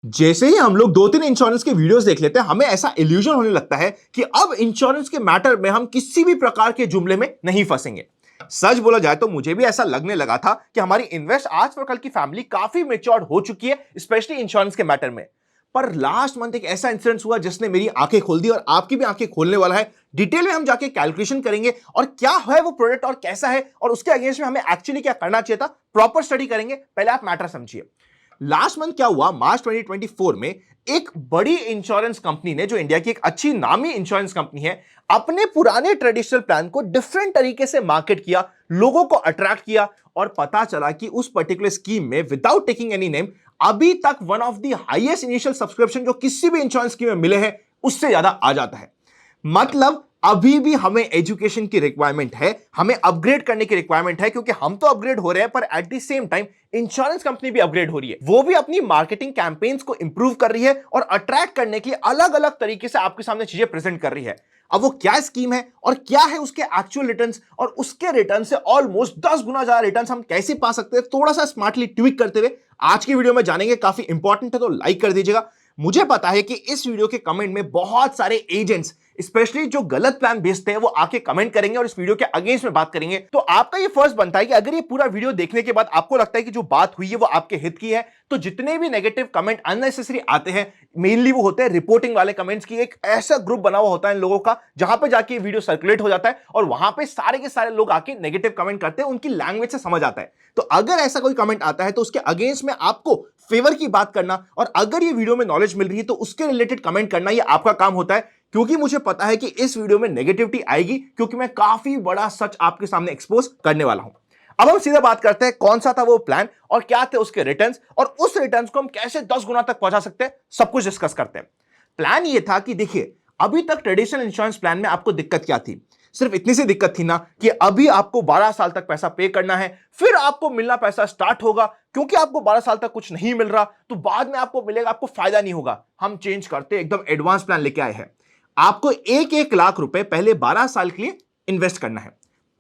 जैसे ही हम लोग दो तीन इंश्योरेंस के वीडियोस देख लेते हैं, हमें ऐसा इल्यूजन होने लगता है कि अब इंश्योरेंस के मैटर में हम किसी भी प्रकार के जुमले में नहीं फंसेंगे। सच बोला जाए तो मुझे भी ऐसा लगने लगा था कि हमारी इन्वेस्ट आज पर कल की फैमिली काफी मैच्योर्ड हो चुकी है, स्पेशली इंश्योरेंस के मैटर में। पर लास्ट मंथ एक ऐसा इंसिडेंट हुआ जिसने मेरी आंखें खोल दी और आपकी भी आंखें खोलने वाला है। डिटेल में हम जाके कैलकुलेशन करेंगे और क्या है वो प्रोडक्ट और कैसा है और उसके अगेंस्ट में हमें एक्चुअली क्या करना चाहिए था, प्रॉपर स्टडी करेंगे। पहले आप मैटर समझिए। लास्ट मंथ क्या हुआ, मार्च 2024 में एक बड़ी इंश्योरेंस कंपनी ने, जो इंडिया की एक अच्छी नामी इंश्योरेंस कंपनी है, अपने पुराने ट्रेडिशनल प्लान को डिफरेंट तरीके से मार्केट किया, लोगों को अट्रैक्ट किया और पता चला कि उस पर्टिकुलर स्कीम में, विदाउट टेकिंग एनी नेम, अभी तक one of the highest initial subscription जो किसी भी इंश्योरेंस स्कीम में मिले हैं उससे ज्यादा आ जाता है। मतलब अभी भी हमें एजुकेशन की रिक्वायरमेंट है, हमें अपग्रेड करने की रिक्वायरमेंट है, क्योंकि हम तो अपग्रेड हो रहे हैं पर at the same time insurance company भी अपग्रेड हो रही है। वो भी अपनी मार्केटिंग कैंपेन्स को इंप्रूव कर रही है और अट्रैक्ट करने के लिए अलग अलग तरीके से आपके सामने चीजें प्रेजेंट कर रही है। अब वो क्या स्कीम है और क्या है उसके एक्चुअल रिटर्न्स, और उसके रिटर्न से ऑलमोस्ट 10 गुना ज्यादा रिटर्न्स हम कैसे पा सकते हैं, थोड़ा सा स्मार्टली ट्विक करते हुए आज की वीडियो में जानेंगे। काफी इंपॉर्टेंट है तो लाइक कर दीजिएगा। मुझे पता है कि इस वीडियो के कमेंट में बहुत सारे एजेंट्स, स्पेशली जो गलत प्लान बेचते हैं, वो आके कमेंट करेंगे और इस वीडियो के अगेंस्ट में बात करेंगे। तो आपका ये फर्स्ट बनता है कि अगर ये पूरा वीडियो देखने के बाद आपको लगता है कि जो बात हुई है वो आपके हित की है, तो जितने भी नेगेटिव कमेंट अननेसेसरी आते हैं, मेनली वो होते हैं रिपोर्टिंग वाले कमेंट्स की। एक ऐसा ग्रुप बना हुआ होता है इन लोगों का जहां पे जाके वीडियो सर्कुलेट हो जाता है और वहां पे सारे के सारे लोग आके नेगेटिव कमेंट करते हैं, उनकी लैंग्वेज से समझ आता है। तो अगर ऐसा कोई कमेंट आता है तो उसके अगेंस्ट में आपको फेवर की बात करना, और अगर ये वीडियो में नॉलेज मिल रही है तो उसके रिलेटेड कमेंट करना, ये आपका काम होता है। क्योंकि मुझे पता है कि इस वीडियो में नेगेटिविटी आएगी, क्योंकि मैं काफी बड़ा सच आपके सामने एक्सपोज करने वाला हूं। अब हम सीधा बात करते हैं कौन सा था वो प्लान और क्या थे उसके रिटर्न्स, और उस रिटर्न्स को हम कैसे 10 गुना तक पहुंचा सकते हैं, सब कुछ डिस्कस करते हैं। प्लान ये था कि देखिए, अभी तक ट्रेडिशनल इंश्योरेंस प्लान में आपको दिक्कत क्या थी? सिर्फ इतनी सी दिक्कत थी ना कि अभी आपको 12 साल तक पैसा पे करना है, फिर आपको मिलना पैसा स्टार्ट होगा। क्योंकि आपको 12 साल तक कुछ नहीं मिल रहा तो बाद में आपको मिलेगा, आपको फायदा नहीं होगा। हम चेंज करते, एकदम एडवांस प्लान लेके आए हैं। आपको 1-1 लाख रुपए पहले 12 साल के लिए इन्वेस्ट करना है।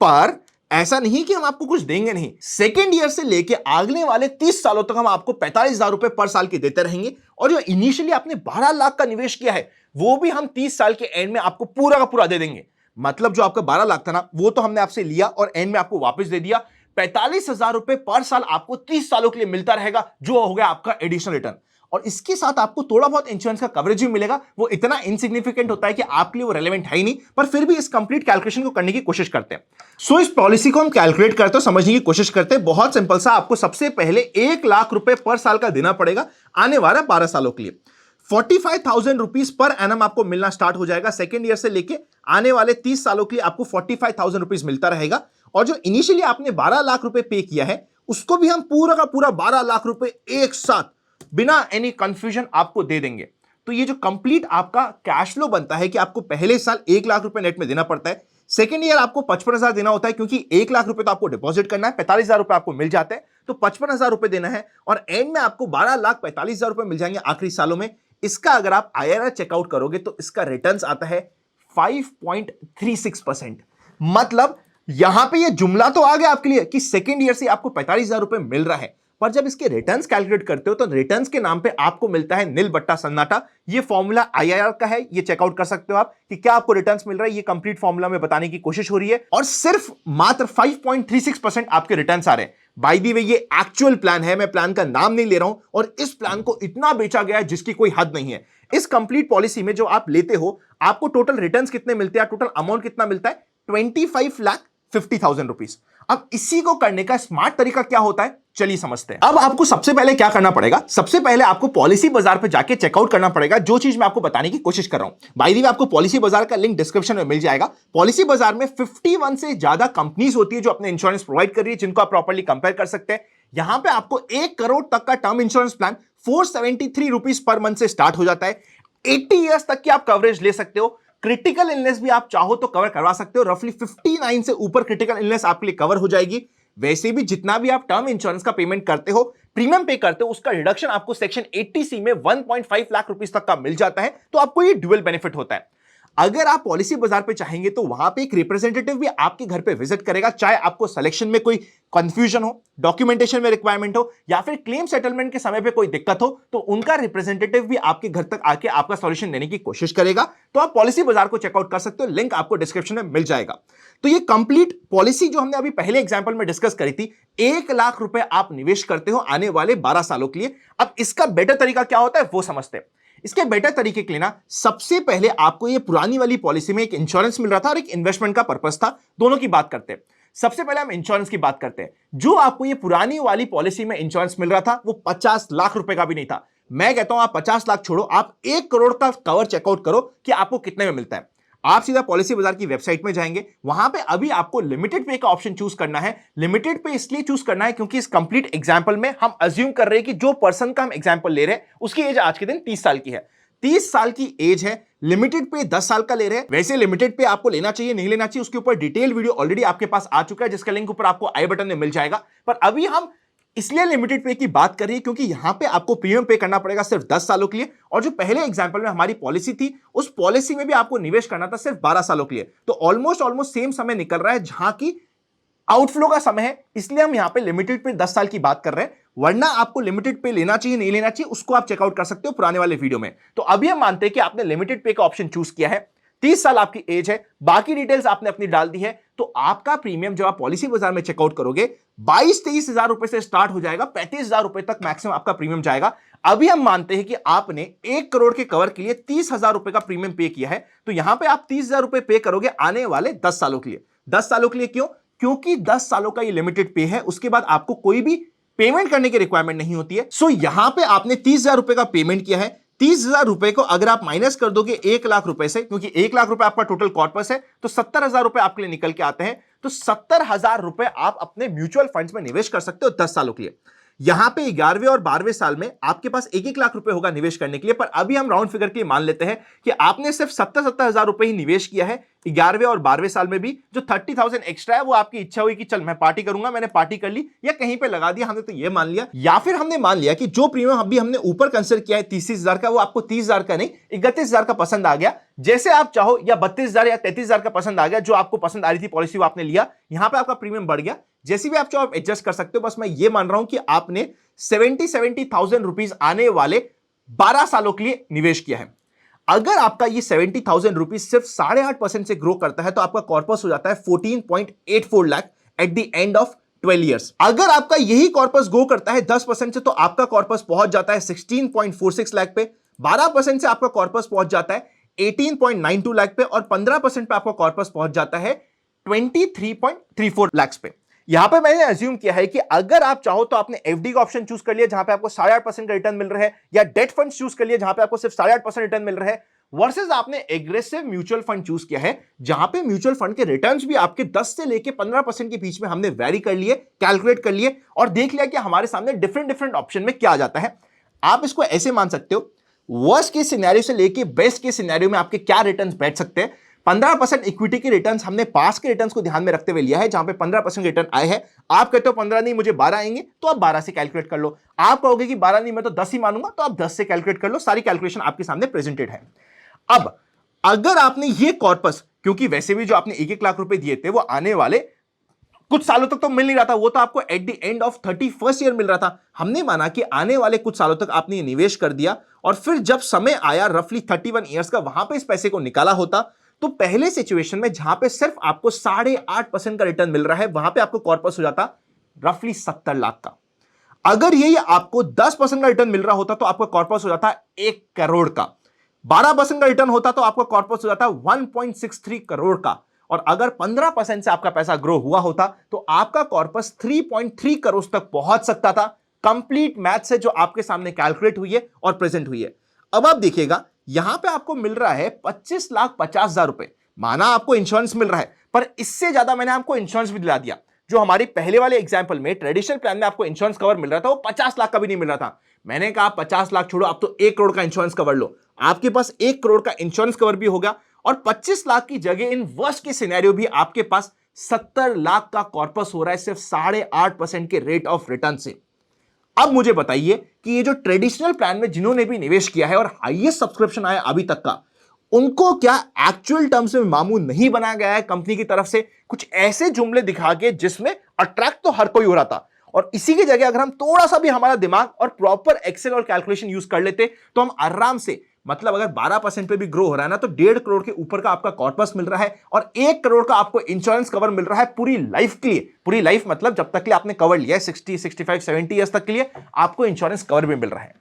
पर ऐसा नहीं कि हम आपको कुछ देंगे नहीं, सेकेंड ईयर से लेके अगले वाले 30 सालों तक हम आपको 45,000 रुपए पर साल के देते रहेंगे। और जो इनिशियली आपने 12 लाख का निवेश किया है वो भी हम 30 साल के एंड में आपको पूरा का पूरा दे देंगे। मतलब जो आपका 12 लाख था ना, वो तो हमने आपसे लिया और एंड में आपको वापस दे दिया। 45,000 रुपए पर साल आपको 30 सालों के लिए मिलता रहेगा, जो हो गया आपका एडिशनल रिटर्न। और इसके साथ आपको थोड़ा बहुत इंश्योरेंस का कवरेज भी मिलेगा। वो इतना इनसिग्निफिकेंट होता है कि आपके लिए वो रेलेवेंट है ही नहीं, पर फिर भी इस कंप्लीट कैलकुलेशन को करने की कोशिश करते हैं। सो इस पॉलिसी को हम कैलकुलेट करते हैं, समझने की कोशिश करते हैं। बहुत सिंपल सा, आपको सबसे पहले 1 लाख रुपए पर साल का देना पड़ेगा आने वाला 12 सालों के लिए। 45,000 रुपीज पर एनम आपको मिलना स्टार्ट हो जाएगा। सेकेंड ईयर से लेके आने वाले 30 सालों के लिए आपको 45,000 रुपीज मिलता रहेगा। और जो इनिशियली आपने 12 लाख रुपए पे किया है उसको भी हम पूरा का पूरा 12 लाख रुपए एक साथ बिना एनी कंफ्यूजन आपको दे देंगे। तो ये जो कंप्लीट आपका कैश फ्लो बनता है कि आपको पहले साल 1 लाख रुपए नेट में देना पड़ता है, सेकेंड ईयर आपको 55,000 देना होता है, क्योंकि 1 लाख रुपए तो आपको डिपॉजिट करना है, 45,000 रुपए आपको मिल जाते हैं, तो 55,000 रुपए देना है। और एंड में आपको 12,45,000 रुपए मिल जाएंगे आखिरी सालों में। इसका अगर आप IRR चेकआउट करोगे तो इसका रिटर्न्स आता है 5.36%। मतलब यहां पे ये जुमला तो आ गया आपके लिए कि सेकेंड ईयर से आपको 45,000 रुपए मिल रहा है, पर जब इसके रिटर्न्स कैलकुलेट करते हो तो रिटर्न्स के नाम पे आपको मिलता है नील बट्टा सन्नाटा। ये फॉर्मूला IRR का है, ये चेकआउट कर सकते हो आप कि क्या आपको रिटर्न्स मिल रहा है। ये कंप्लीट फॉर्मूला में बताने की कोशिश हो रही है और सिर्फ मात्र 5.36% आपके रिटर्न्स आ रहे हैं। बाय द वे ये एक्चुअल प्लान है, मैं प्लान का नाम नहीं ले रहा हूं, और इस प्लान को इतना बेचा गया है जिसकी कोई हद नहीं है। इस कंप्लीट पॉलिसी में जो आप लेते हो, आपको टोटल रिटर्न्स कितने मिलते हैं, टोटल अमाउंट कितना मिलता है, 25,50,000 रुपीज। अब इसी को करने का स्मार्ट तरीका क्या होता है, चलिए समझते हैं। अब आपको सबसे पहले क्या करना पड़ेगा, सबसे पहले आपको पॉलिसी बाजार पे जाके चेकआउट करना पड़ेगा, जो चीज मैं आपको बताने की कोशिश कर रहा हूं। बाय द वे आपको पॉलिसी बाजार का लिंक डिस्क्रिप्शन में मिल जाएगा। पॉलिसी बाजार में 51 से ज्यादा कंपनीज होती है जो अपने इंश्योरेंस प्रोवाइड कर रही है, जिनको आप प्रॉपर्ली कंपेयर कर सकते हैं। यहां पे आपको 1 करोड़ तक का term insurance plan 473 rupees per month से स्टार्ट हो जाता है। 80 ईयर्स तक की आप कवरेज ले सकते हो। क्रिटिकल इलनेस भी आप चाहो तो कवर करवा सकते हो। रफली 59 से ऊपर क्रिटिकल इलनेस आपके लिए कवर हो जाएगी। वैसे भी जितना भी आप टर्म इंश्योरेंस का पेमेंट करते हो, प्रीमियम पे करते हो, उसका रिडक्शन आपको सेक्शन 80C में 1.5 लाख रुपीस तक का मिल जाता है। तो आपको ये ड्यूअल बेनिफिट होता है। अगर आप पॉलिसी बाजार पे चाहेंगे तो वहां पे एक रिप्रेजेंटेटिव भी आपके घर पे विजिट करेगा, चाहे आपको सिलेक्शन में कोई कंफ्यूजन हो, डॉक्यूमेंटेशन में रिक्वायरमेंट हो, या फिर क्लेम सेटलमेंट के समय पे कोई दिक्कत हो, तो उनका रिप्रेजेंटेटिव भी आपके घर तक आके आपका सॉल्यूशन देने की कोशिश करेगा। तो आप पॉलिसी बाजार को चेकआउट कर सकते हो, लिंक आपको डिस्क्रिप्शन में मिल जाएगा। तो ये कंप्लीट पॉलिसी जो हमने अभी पहले एग्जांपल में डिस्कस करी थी, 1 लाख रुपए आप निवेश करते हो आने वाले 12 सालों के लिए। अब इसका बेटर तरीका क्या होता है वो समझते हैं। इसके बेटर तरीके के लिए ना, सबसे पहले आपको ये पुरानी वाली पॉलिसी में एक इंश्योरेंस मिल रहा था और एक इन्वेस्टमेंट का पर्पस था, दोनों की बात करते हैं। सबसे पहले हम इंश्योरेंस की बात करते हैं। जो आपको ये पुरानी वाली पॉलिसी में इंश्योरेंस मिल रहा था वो 50 लाख रुपए का भी नहीं था। मैं कहता हूं आप 50 लाख छोड़ो, आप 1 करोड़ का कवर चेकआउट करो कि आपको कितने में मिलता है। आप सीधा पॉलिसी बाजार की वेबसाइट में जाएंगे, वहां पे अभी आपको लिमिटेड पे का ऑप्शन चूज करना है। लिमिटेड पे इसलिए चूज करना है क्योंकि इस कंप्लीट एग्जांपल में हम अज्यूम कर रहे हैं कि जो पर्सन का हम एग्जांपल ले रहे हैं उसकी एज आज के दिन 30 साल की है। 30 साल की एज है, लिमिटेड पे 10 साल का ले रहे हैं। वैसे लिमिटेड पे आपको लेना चाहिए नहीं लेना चाहिए उसके ऊपर डिटेल वीडियो ऑलरेडी आपके पास आ चुका है, जिसका लिंक ऊपर आपको आई बटन में मिल जाएगा। पर अभी हम इसलिए लिमिटेड पे की बात कर रही है क्योंकि यहां पे आपको प्रीमियम पे करना पड़ेगा सिर्फ 10 सालों के लिए, और जो पहले एग्जांपल में हमारी पॉलिसी थी उस पॉलिसी में भी आपको निवेश करना था सिर्फ 12 सालों के लिए। तो ऑलमोस्ट सेम समय निकल रहा है जहां की आउटफ्लो का समय है, इसलिए हम यहां पे लिमिटेड पे 10 साल की बात कर रहे हैं। वरना आपको लिमिटेड पे लेना चाहिए नहीं लेना चाहिए उसको आप चेकआउट कर सकते हो पुराने वाले वीडियो में। तो अभी हम मानते हैं कि आपने लिमिटेड पे का ऑप्शन चूज किया है, 30 साल आपकी एज है, बाकी डिटेल्स आपने अपनी डाल दी है, तो आपका प्रीमियम जब आप पॉलिसी बाजार में चेकआउट करोगे 22-23 हजार रुपए से स्टार्ट हो जाएगा, 35 हजार रुपए तक मैक्सिमम आपका प्रीमियम जाएगा। अभी हम मानते हैं कि आपने 1 करोड़ के कवर के लिए 30 हजार रुपए का प्रीमियम पे किया है, तो यहां पर आप 30 हजार रुपए पे करोगे आने वाले 10 सालों के लिए। 10 सालों के लिए क्यों? क्योंकि 10 सालों का ये लिमिटेड पे है, उसके बाद आपको कोई भी पेमेंट करने की रिक्वायरमेंट नहीं होती है। सो यहां पे आपने 30 हजार रुपए का पेमेंट किया है। 30 हजार रुपए को अगर आप माइनस कर दोगे 1 लाख रुपए से, क्योंकि 1 लाख रुपए आपका टोटल कॉर्पस है, तो 70 हजार रुपए आपके लिए निकल के आते हैं। तो 70 हजार रुपए आप अपने म्यूचुअल फंड्स में निवेश कर सकते हो 10 सालों के लिए। यहां पे 11वें और 12वें साल में आपके पास 1-1 लाख रुपए होगा निवेश करने के लिए। पर अभी हम राउंड फिगर के लिए मान लेते हैं कि आपने सिर्फ 70 हजार रुपए ही निवेश किया है 11वें और 12वें साल में भी। जो 30,000 एक्स्ट्रा है वो आपकी इच्छा हुई कि चल मैं पार्टी करूंगा, मैंने पार्टी कर ली या कहीं पे लगा दिया, हमने तो ये मान लिया। या फिर हमने मान लिया कि जो प्रीमियम अभी हमने ऊपर कंसिडर किया है 30 हजार का, वो आपको 30 हजार का नहीं 31 हजार का पसंद आ गया, जैसे आप चाहो, या 32 हजार या 33 हजार का पसंद आ गया, जो आपको पसंद आ रही थी पॉलिसी वो आपने लिया, यहां पे आपका प्रीमियम बढ़ गया। जैसे भी आप चाहो आप एडजस्ट कर सकते हो। बस मैं ये मान रहा हूं कि आपने 70,000 रुपीज आने वाले 12 सालों के लिए निवेश किया है। अगर आपका ये 70,000 रुपीज सिर्फ 8.5% से ग्रो करता है तो आपका कॉर्पस हो जाता है 14.84 lakh eight the end of 12 years. अगर आपका यही कॉर्पस ग्रो करता है 10% से तो आपका कॉर्पस पहुंच जाता है 16.46 लाख पे, 12% से आपका कॉर्पस पहुंच जाता है 18.92 लाख पे, और 15% पे आपका कॉर्पस पहुंच जाता है 23.34 लाख पे। यहां पे मैंने अज्यूम किया है कि अगर आप चाहो तो आपने एफडी का ऑप्शन चूज कर लिया जहां पे आपको 8.5% का रिटर्न मिल रहा है, या डेट फंड चूज कर लिया जहां पे आपको सिर्फ 8.5% रिटर्न मिल रहा है, वर्सेस आपने एग्रेसिव म्यूचुअल फंड चूज किया है जहां पे म्यूचुअल फंड के रिटर्न्स भी आपके 10 से लेके 15% के बीच में हमने वैरी कर लिए, कैलकुलेट कर लिए और देख लिया कि हमारे सामने डिफरेंट ऑप्शन में क्या आ जाता है। आप इसको ऐसे मान सकते हो, वर्स्ट केस सिनेरियो से लेके बेस्ट केस सिनेरियो में आपके क्या रिटर्न्स बैठ सकते हैं। 15% इक्विटी के रिटर्न्स हमने पास के रिटर्न्स को ध्यान में रखते हुए लिया है, जहां पे 15% रिटर्न आए हैं। आप कहते हो 15 नहीं मुझे 12 आएंगे, तो आप 12 से कैलकुलेट कर लो। आप कहोगे कि 12 नहीं मैं तो 10 ही मानूंगा, तो आप 10 से कैलकुलेट कर लो। सारी कैलकुलेशन आपके सामने प्रेजेंटेड है। अब अगर आपने ये कॉर्पस, क्योंकि वैसे भी जो आपने 1-1 लाख रुपए दिए थे वो आने वाले कुछ सालों तक तो मिल नहीं रहा था, वो तो आपको at the end of 31st year मिल रहा था। हमने माना कि आने वाले कुछ सालों तक आपने ये निवेश कर दिया और फिर जब समय आया रफली 31 ईयर्स का, वहां पे इस पैसे को निकाला होता, तो पहले सिचुएशन में जहां पे सिर्फ आपको 8.5% का रिटर्न मिल रहा है, वहां पे आपको कॉर्पस हो जाता रफली 70 लाख का। अगर यही आपको 10% का रिटर्न मिल रहा होता तो आपका कॉर्पस हो जाता 1 करोड़ का। 12% का रिटर्न होता तो आपका कॉर्पस हो जाता 1.63 करोड़ का। और अगर 15% से आपका पैसा ग्रो हुआ होता तो आपका कॉर्पस 3.3 करोड़ तक पहुंच सकता था। कंप्लीट मैथ से जो आपके सामने कैलकुलेट हुई है और प्रेजेंट हुई है। अब आप देखिएगा, यहां पे आपको मिल रहा है 25,50,000 रुपए। माना आपको इंश्योरेंस मिल रहा है, पर इससे ज्यादा मैंने आपको इंश्योरेंस भी दिला दिया। जो हमारी पहले वाले एग्जांपल में ट्रेडिशनल प्लान में आपको इंश्योरेंस कवर मिल रहा था वो 50 लाख का भी नहीं मिल रहा था। मैंने कहा 50 लाख छोड़ो, आप तो 1 करोड़ का इंश्योरेंस कवर लो। आपके पास 1 करोड़ का इंश्योरेंस कवर भी होगा और 25 लाख की जगह इन वर्स्ट के सिनेरियो भी आपके पास 70 लाख का कॉर्पस हो रहा है सिर्फ 8.5% के रेट ऑफ रिटर्न से। अब मुझे बताइए कि ये जो ट्रेडिशनल प्लान में जिन्होंने भी निवेश किया है और हाईएस्ट सब्सक्रिप्शन आया अभी तक का, उनको क्या एक्चुअल टर्म्स में मामूल नहीं बनाया गया है कंपनी की तरफ से, कुछ ऐसे जुमले दिखा के जिसमें अट्रैक्ट तो हर कोई हो रहा था। और इसी की जगह अगर हम थोड़ा सा भी हमारा दिमाग और प्रॉपर एक्सेल और कैलकुलेशन यूज कर लेते तो हम आराम से, मतलब अगर 12% पे भी ग्रो हो रहा है ना, तो 1.5 करोड़ के ऊपर का आपका कॉर्पस मिल रहा है और 1 करोड़ का आपको इंश्योरेंस कवर मिल रहा है पूरी लाइफ के लिए। पूरी लाइफ मतलब जब तक के लिए आपने कवर लिया है 60, 65, 70 ईयर्स तक के लिए आपको इंश्योरेंस कवर भी मिल रहा है।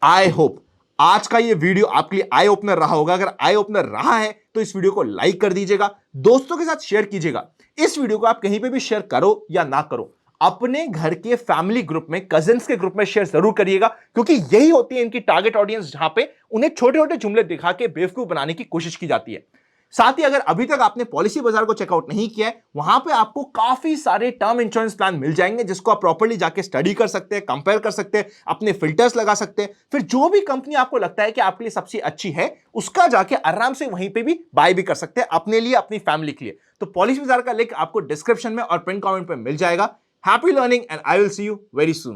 आई होप आज का ये वीडियो आपके लिए आई ओपनर रहा होगा। अगर आई ओपनर रहा है तो इस वीडियो को लाइक कर दीजिएगा, दोस्तों के साथ शेयर कीजिएगा। इस वीडियो को आप कहीं पे भी शेयर करो या ना करो, अपने घर के फैमिली ग्रुप में, कजिन्स के ग्रुप में शेयर जरूर करिएगा, क्योंकि यही होती है इनकी टारगेट ऑडियंस, जहां पे उन्हें छोटे छोटे जुमले दिखा के बेवकूफ बनाने की कोशिश की जाती है। साथ ही अगर अभी तक आपने पॉलिसी बाजार को चेकआउट नहीं किया है, वहां पे आपको काफी सारे टर्म इंश्योरेंस प्लान मिल जाएंगे जिसको आप प्रॉपर्ली जाके स्टडी कर सकते हैं, कंपेयर कर सकते हैं, अपने फिल्टर्स लगा सकते हैं। फिर जो भी कंपनी आपको लगता है कि आपके लिए सबसे अच्छी है उसका जाके आराम से वहीं पे भी बाय भी कर सकते हैं, अपने लिए, अपनी फैमिली के लिए। तो पॉलिसी बाजार का लिंक आपको डिस्क्रिप्शन में और पिन कमेंट पे मिल जाएगा। Happy learning and I will see you very soon.